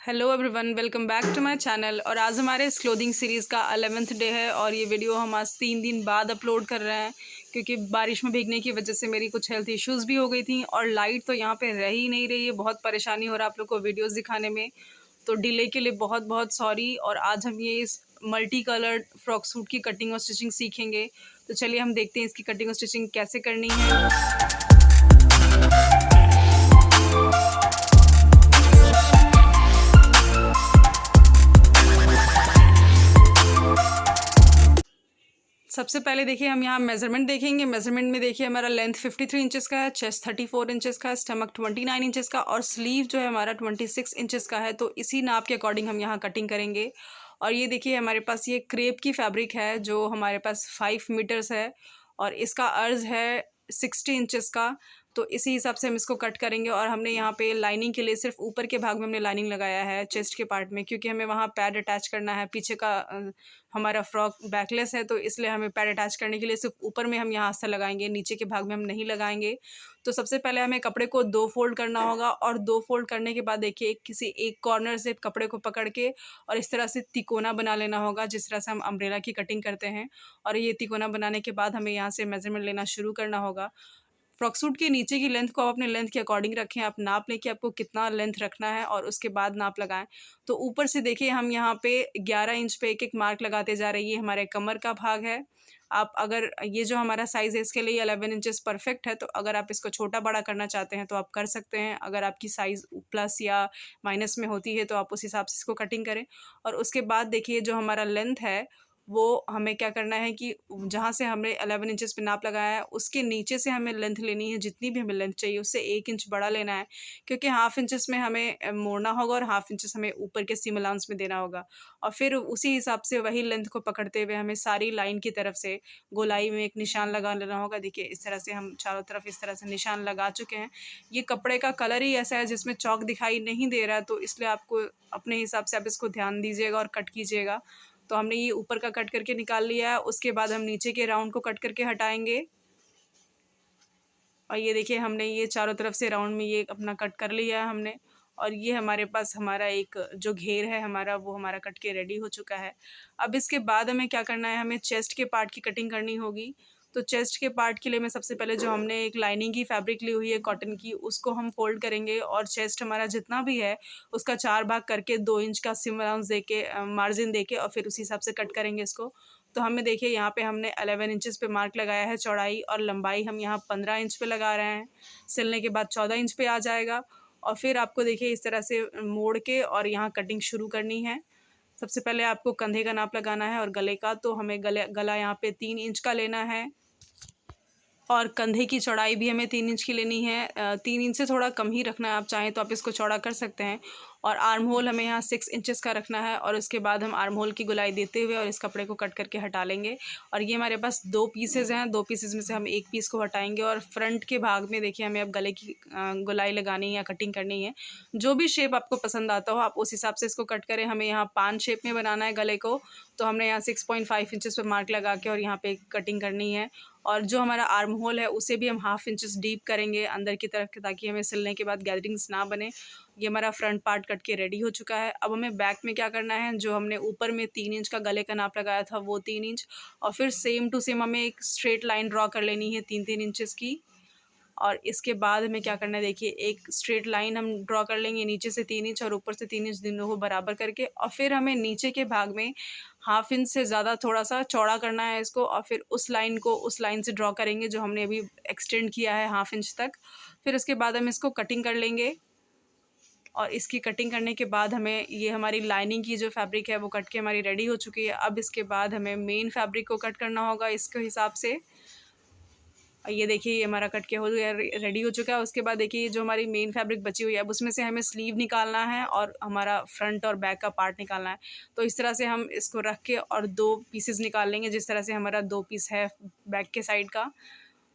Hello everyone, welcome back to my channel. और आज हमारे इस क्लोथिंग सीरीज़ का 11th डे है और ये वीडियो हम आज 3 दिन बाद अपलोड कर रहे हैं क्योंकि बारिश में भीगने की वजह से मेरी कुछ हेल्थ इश्यूज़ भी हो गई थी और लाइट तो यहाँ पे रह ही नहीं रही है। बहुत परेशानी हो रहा है आप लोग को वीडियोस दिखाने में, तो डिले के लिए बहुत बहुत सॉरी। और आज हम ये इस मल्टी कलर्ड फ्रॉक सूट की कटिंग और स्टिचिंग सीखेंगे। तो चलिए हम देखते हैं इसकी कटिंग और स्टिचिंग कैसे करनी है। सबसे पहले देखिए हम यहाँ मेजरमेंट देखेंगे। मेजरमेंट में देखिए हमारा लेंथ 53 इंचेस का है, चेस्ट 34 इंचेस का है, स्टमक 29 इंचेस का और स्लीव जो है हमारा 26 इंचेस का है। तो इसी नाप के अकॉर्डिंग हम यहाँ कटिंग करेंगे। और ये देखिए हमारे पास ये क्रेप की फैब्रिक है जो हमारे पास 5 मीटर्स है और इसका अर्ज है 60 इंचेस का। तो इसी हिसाब से हम इसको कट करेंगे। और हमने यहाँ पे लाइनिंग के लिए सिर्फ ऊपर के भाग में हमने लाइनिंग लगाया है चेस्ट के पार्ट में, क्योंकि हमें वहाँ पैड अटैच करना है। पीछे का हमारा फ्रॉक बैकलेस है तो इसलिए हमें पैड अटैच करने के लिए सिर्फ ऊपर में हम यहाँ से लगाएंगे, नीचे के भाग में हम नहीं लगाएंगे। तो सबसे पहले हमें कपड़े को 2 फोल्ड करना होगा और 2 फोल्ड करने के बाद देखिए किसी एक कॉर्नर से कपड़े को पकड़ के और इस तरह से तिकोना बना लेना होगा, जिस तरह से हम अम्ब्रेला की कटिंग करते हैं। और ये तिकोना बनाने के बाद हमें यहाँ से मेजरमेंट लेना शुरू करना होगा। फ्रॉक सूट के नीचे की लेंथ को आप अपने लेंथ के अकॉर्डिंग रखें। आप नाप लें कि आपको कितना लेंथ रखना है और उसके बाद नाप लगाएं। तो ऊपर से देखिए हम यहाँ पे 11 इंच पे एक मार्क लगाते जा रहे हैं। ये हमारे कमर का भाग है। आप अगर ये जो हमारा साइज़ है इसके लिए 11 इंचेस परफेक्ट है, तो अगर आप इसको छोटा बड़ा करना चाहते हैं तो आप कर सकते हैं। अगर आपकी साइज़ प्लस या माइनस में होती है तो आप उस हिसाब से इसको कटिंग करें। और उसके बाद देखिए जो हमारा लेंथ है वो हमें क्या करना है कि जहाँ से हमने 11 इंचेस पे नाप लगाया है उसके नीचे से हमें लेंथ लेनी है। जितनी भी हमें लेंथ चाहिए उससे 1 इंच बड़ा लेना है, क्योंकि हाफ इंचेस में हमें मोड़ना होगा और हाफ इंचेस हमें ऊपर के सीम अलाउंस में देना होगा। और फिर उसी हिसाब से वही लेंथ को पकड़ते हुए हमें सारी लाइन की तरफ से गोलाई में एक निशान लगा लेना होगा। देखिए इस तरह से हम चारों तरफ इस तरह से निशान लगा चुके हैं। ये कपड़े का कलर ही ऐसा है जिसमें चौक दिखाई नहीं दे रहा है, तो इसलिए आपको अपने हिसाब से आप इसको ध्यान दीजिएगा और कट कीजिएगा। तो हमने ये ऊपर का कट करके निकाल लिया है। उसके बाद हम नीचे के राउंड को कट करके हटाएंगे। और ये देखिए हमने ये चारों तरफ से राउंड में ये अपना कट कर लिया है हमने। और ये हमारे पास हमारा एक जो घेर है हमारा वो हमारा कट के रेडी हो चुका है। अब इसके बाद हमें क्या करना है, हमें चेस्ट के पार्ट की कटिंग करनी होगी। तो चेस्ट के पार्ट के लिए मैं सबसे पहले जो हमने एक लाइनिंग की फैब्रिक ली हुई है कॉटन की, उसको हम फोल्ड करेंगे और चेस्ट हमारा जितना भी है उसका 4 भाग करके 2 इंच का सिम अलाउंस दे के मार्जिन दे के और फिर उसी हिसाब से कट करेंगे इसको। तो हमें देखिए यहाँ पे हमने 11 इंचेस पे मार्क लगाया है चौड़ाई, और लंबाई हम यहाँ 15 इंच पे लगा रहे हैं। सिलने के बाद 14 इंच पे आ जाएगा। और फिर आपको देखिए इस तरह से मोड़ के और यहाँ कटिंग शुरू करनी है। सबसे पहले आपको कंधे का नाप लगाना है और गले का। तो हमें गला यहाँ पे 3 इंच का लेना है और कंधे की चौड़ाई भी हमें 3 इंच की लेनी है। 3 इंच से थोड़ा कम ही रखना है, आप चाहें तो आप इसको चौड़ा कर सकते हैं। और आर्म होल हमें यहाँ 6 इंचेस का रखना है और उसके बाद हम आर्म होल की गोलाई देते हुए और इस कपड़े को कट करके हटा लेंगे। और ये हमारे पास 2 पीसेज हैं, 2 पीसेज में से हम एक पीस को हटाएंगे। और फ्रंट के भाग में देखिए हमें अब गले की गोलाई लगानी है या कटिंग करनी है। जो भी शेप आपको पसंद आता हो आप उस हिसाब से इसको कट करें। हमें यहाँ 5 शेप में बनाना है गले को, तो हमने यहाँ 6.5 इंचेस पर मार्क लगा के और यहाँ पे कटिंग करनी है। और जो हमारा आर्म होल है उसे भी हम हाफ इंचेस डीप करेंगे अंदर की तरफ, ताकि हमें सिलने के बाद गैदरिंग्स ना बने। ये हमारा फ्रंट पार्ट कट के रेडी हो चुका है। अब हमें बैक में क्या करना है, जो हमने ऊपर में 3 इंच का गले का नाप लगाया था वो 3 इंच, और फिर सेम टू सेम हमें एक स्ट्रेट लाइन ड्रॉ कर लेनी है 3-3 इंचेस की। और इसके बाद हमें क्या करना है, देखिए एक स्ट्रेट लाइन हम ड्रॉ कर लेंगे नीचे से 3 इंच और ऊपर से 3 इंच, दोनों को बराबर करके। और फिर हमें नीचे के भाग में हाफ इंच से ज़्यादा थोड़ा सा चौड़ा करना है इसको, और फिर उस लाइन को उस लाइन से ड्रॉ करेंगे जो हमने अभी एक्सटेंड किया है हाफ इंच तक। फिर उसके बाद हम इसको कटिंग कर लेंगे। और इसकी कटिंग करने के बाद हमें ये हमारी लाइनिंग की जो फैब्रिक है वो कट के हमारी रेडी हो चुकी है। अब इसके बाद हमें मेन फैब्रिक को कट करना होगा इसके हिसाब से। ये देखिए ये हमारा कट के हो गया, रेडी हो चुका है। उसके बाद देखिए जो हमारी मेन फैब्रिक बची हुई है अब उसमें से हमें स्लीव निकालना है और हमारा फ्रंट और बैक का पार्ट निकालना है। तो इस तरह से हम इसको रख के और 2 पीसेस निकाल लेंगे, जिस तरह से हमारा 2 पीस है बैक के साइड का।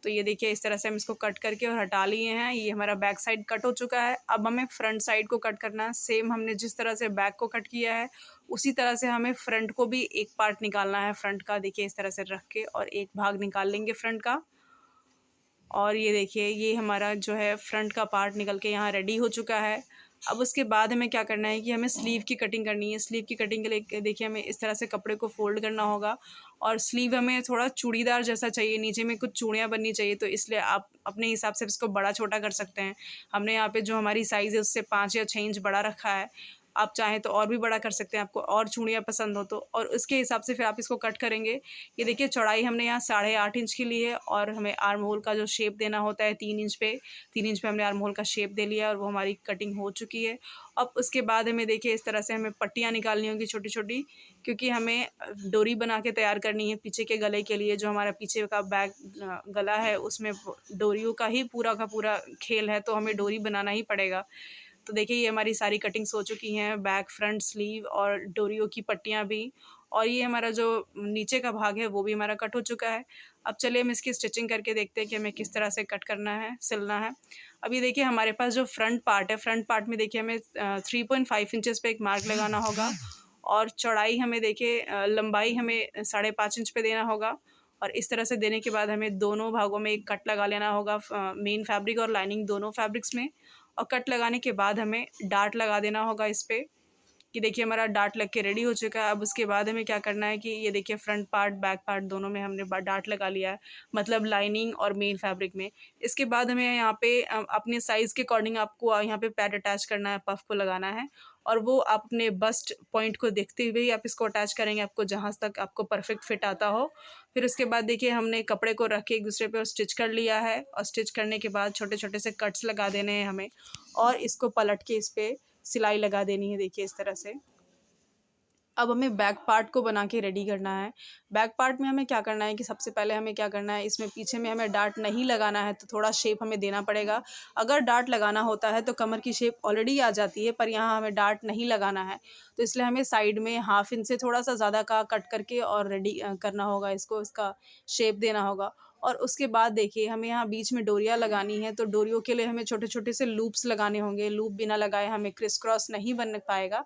तो ये देखिए इस तरह से हम इसको कट करके और हटा लिए हैं। ये हमारा बैक साइड कट हो चुका है। अब हमें फ्रंट साइड को कट करना है। सेम हमने जिस तरह से बैक को कट किया है उसी तरह से हमें फ्रंट को भी एक पार्ट निकालना है फ्रंट का। देखिए इस तरह से रख के और एक भाग निकाल लेंगे फ्रंट का। और ये देखिए ये हमारा जो है फ्रंट का पार्ट निकल के यहाँ रेडी हो चुका है। अब उसके बाद हमें क्या करना है कि हमें स्लीव की कटिंग करनी है। स्लीव की कटिंग के लिए देखिए हमें इस तरह से कपड़े को फ़ोल्ड करना होगा और स्लीव हमें थोड़ा चूड़ीदार जैसा चाहिए, नीचे में कुछ चूड़ियाँ बननी चाहिए, तो इसलिए आप अपने हिसाब से इसको बड़ा-छोटा कर सकते हैं। हमने यहाँ पे जो हमारी साइज़ है उससे 5 या 6 इंच बड़ा रखा है। आप चाहें तो और भी बड़ा कर सकते हैं, आपको और चूड़ियाँ पसंद हो तो। और उसके हिसाब से फिर आप इसको कट करेंगे। ये देखिए चौड़ाई हमने यहाँ 8.5 इंच की ली है और हमें आर्म होल का जो शेप देना होता है 3 इंच पे, 3 इंच पे हमने आर्म होल का शेप दे लिया और वो हमारी कटिंग हो चुकी है। अब उसके बाद हमें देखिए इस तरह से हमें पट्टियाँ निकालनी होंगी छोटी-छोटी, क्योंकि हमें डोरी बना के तैयार करनी है पीछे के गले के लिए। जो हमारा पीछे का गला है उसमें डोरियों का ही पूरा का पूरा खेल है, तो हमें डोरी बनाना ही पड़ेगा। तो देखिए ये हमारी सारी कटिंग्स हो चुकी हैं, बैक, फ्रंट, स्लीव और डोरियों की पट्टियाँ भी। और ये हमारा जो नीचे का भाग है वो भी हमारा कट हो चुका है। अब चलिए हम इसकी स्टिचिंग करके देखते हैं कि हमें किस तरह से कट करना है, सिलना है। अब ये देखिए हमारे पास जो फ्रंट पार्ट है, फ्रंट पार्ट में देखिए हमें 3.5 इंचेस पे एक मार्क लगाना होगा और चौड़ाई हमें देखिए लंबाई हमें 5.5 इंच पे देना होगा। और इस तरह से देने के बाद हमें दोनों भागों में एक कट लगा लेना होगा, मेन फैब्रिक और लाइनिंग दोनों फैब्रिक्स में। और कट लगाने के बाद हमें डार्ट लगा देना होगा इस पे, कि देखिए हमारा डार्ट लग के रेडी हो चुका है। अब उसके बाद हमें क्या करना है कि ये देखिए फ्रंट पार्ट, बैक पार्ट दोनों में हमने डार्ट लगा लिया है, मतलब लाइनिंग और मेन फैब्रिक में। इसके बाद हमें यहाँ पे अपने साइज़ के अकॉर्डिंग आपको यहाँ पे पैड अटैच करना है, पफ को लगाना है और वो आप अपने बस्ट पॉइंट को देखते हुए ही आप इसको अटैच करेंगे, आपको जहाँ तक आपको परफेक्ट फिट आता हो। फिर उसके बाद देखिए हमने कपड़े को रख के एक दूसरे पे और स्टिच कर लिया है और स्टिच करने के बाद छोटे-छोटे से कट्स लगा देने हैं हमें और इसको पलट के इस पे सिलाई लगा देनी है, देखिए इस तरह से। अब हमें बैक पार्ट को बना के रेडी करना है। बैक पार्ट में हमें क्या करना है कि सबसे पहले हमें क्या करना है, इसमें पीछे में हमें डार्ट नहीं लगाना है, तो थोड़ा शेप हमें देना पड़ेगा। अगर डार्ट लगाना होता है तो कमर की शेप ऑलरेडी आ जाती है, पर यहाँ हमें डार्ट नहीं लगाना है। तो इसलिए हमें साइड में 1/2 इंच से थोड़ा-सा ज़्यादा का कट करके और रेडी करना होगा इसको, इसका शेप देना होगा। और उसके बाद देखिए हमें यहाँ बीच में डोरियाँ लगानी है, तो डोरियों के लिए हमें छोटे-छोटे से लूप्स लगाने होंगे। लूप बिना लगाए हमें क्रिस क्रॉस नहीं बन पाएगा।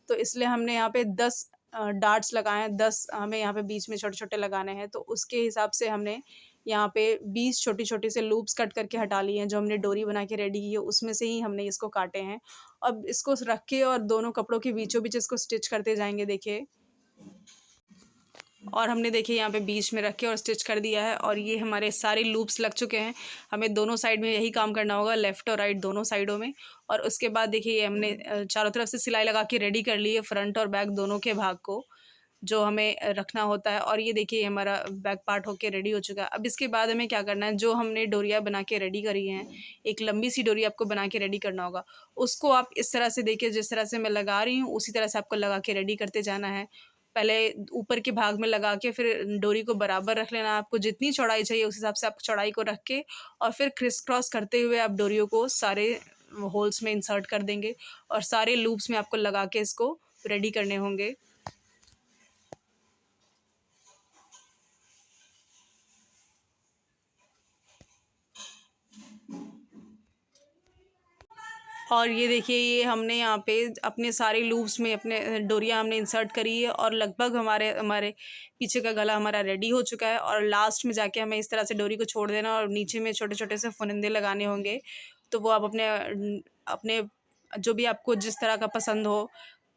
तो इसलिए हमने यहाँ पे 10 डार्ट्स लगाए हैं, 10 हमें यहाँ पे बीच में छोटे-छोटे लगाने हैं। तो उसके हिसाब से हमने यहाँ पे 20 छोटी-छोटी से लूप्स कट करके हटा लिए हैं, जो हमने डोरी बना के रेडी की है, उसमें से ही हमने इसको काटे हैं। अब इसको रख के और दोनों कपड़ों के बीचों-बीच इसको स्टिच करते जाएँगे देखिए। और हमने देखिए यहाँ पे बीच में रख के और स्टिच कर दिया है और ये हमारे सारे लूप्स लग चुके हैं। हमें दोनों साइड में यही काम करना होगा, लेफ़्ट और राइट दोनों साइडों में। और उसके बाद देखिए ये हमने चारों तरफ से सिलाई लगा के रेडी कर ली है, फ्रंट और बैक दोनों के भाग को, जो हमें रखना होता है। और ये देखिए हमारा बैक पार्ट होके रेडी हो चुका है। अब इसके बाद हमें क्या करना है, जो हमने डोरियाँ बना के रेडी करी हैं, एक लंबी सी डोरी आपको बना के रेडी करना होगा। उसको आप इस तरह से देखिए, जिस तरह से मैं लगा रही हूँ उसी तरह से आपको लगा के रेडी करते जाना है। पहले ऊपर के भाग में लगा के फिर डोरी को बराबर रख लेना है। आपको जितनी चौड़ाई चाहिए उस हिसाब से आप चौड़ाई को रख के और फिर क्रिस क्रॉस करते हुए आप डोरियों को सारे होल्स में इंसर्ट कर देंगे और सारे लूप्स में आपको लगा के इसको रेडी करने होंगे। और ये देखिए ये हमने यहाँ पे अपने सारे लूप्स में अपने डोरियाँ हमने इंसर्ट करी है और लगभग हमारे हमारे पीछे का गला हमारा रेडी हो चुका है। और लास्ट में जाके हमें इस तरह से डोरी को छोड़ देना और नीचे में छोटे-छोटे से फुनिंदे लगाने होंगे। तो वो आप अपने जो भी आपको जिस तरह का पसंद हो,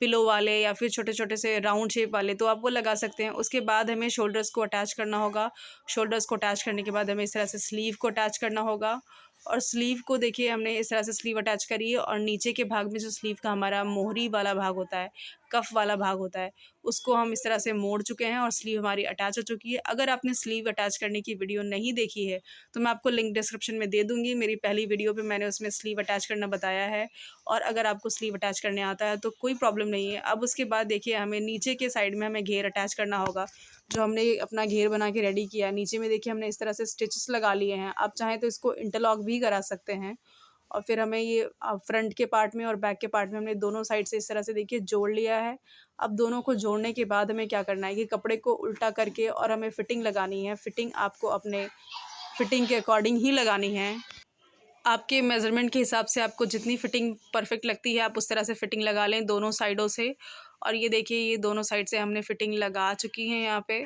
पिलो वाले या फिर छोटे-छोटे से राउंड शेप वाले, तो आप वो लगा सकते हैं। उसके बाद हमें शोल्डर्स को अटैच करना होगा। शोल्डर्स को अटैच करने के बाद हमें इस तरह से स्लीव को अटैच करना होगा और स्लीव को देखिए हमने इस तरह से स्लीव अटैच करी है और नीचे के भाग में जो स्लीव का हमारा मोहरी वाला भाग होता है, कफ वाला भाग होता है, उसको हम इस तरह से मोड़ चुके हैं और स्लीव हमारी अटैच हो चुकी है। अगर आपने स्लीव अटैच करने की वीडियो नहीं देखी है तो मैं आपको लिंक डिस्क्रिप्शन में दे दूँगी। मेरी पहली वीडियो पे मैंने उसमें स्लीव अटैच करना बताया है और अगर आपको स्लीव अटैच करने आता है तो कोई प्रॉब्लम नहीं है। अब उसके बाद देखिए हमें नीचे के साइड में हमें घेर अटैच करना होगा। जो हमने अपना घेर बना के रेडी किया है, नीचे में देखिए हमने इस तरह से स्टिचेस लगा लिए हैं। आप चाहें तो इसको इंटरलॉक भी करा सकते हैं। और फिर हमें ये फ्रंट के पार्ट में और बैक के पार्ट में हमने दोनों साइड से इस तरह से देखिए जोड़ लिया है। अब दोनों को जोड़ने के बाद हमें क्या करना है कि कपड़े को उल्टा करके और हमें फिटिंग लगानी है। फिटिंग आपको अपने फिटिंग के अकॉर्डिंग ही लगानी है। आपके मेज़रमेंट के हिसाब से आपको जितनी फिटिंग परफेक्ट लगती है आप उस तरह से फिटिंग लगा लें दोनों साइडों से। और ये देखिए ये दोनों साइड से हमने फिटिंग लगा चुकी है यहाँ पे।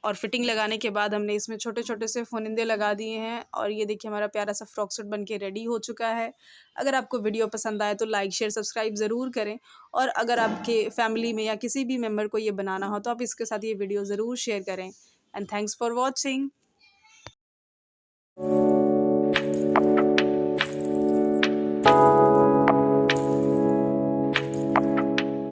और फिटिंग लगाने के बाद हमने इसमें छोटे-छोटे से फुनिंदे लगा दिए हैं और ये देखिए हमारा प्यारा सा फ्रॉक सूट बन के रेडी हो चुका है। अगर आपको वीडियो पसंद आए तो लाइक, शेयर, सब्सक्राइब ज़रूर करें और अगर आपके फैमिली में या किसी भी मेंबर को ये बनाना हो तो आप इसके साथ ये वीडियो ज़रूर शेयर करें। And thanks for watching.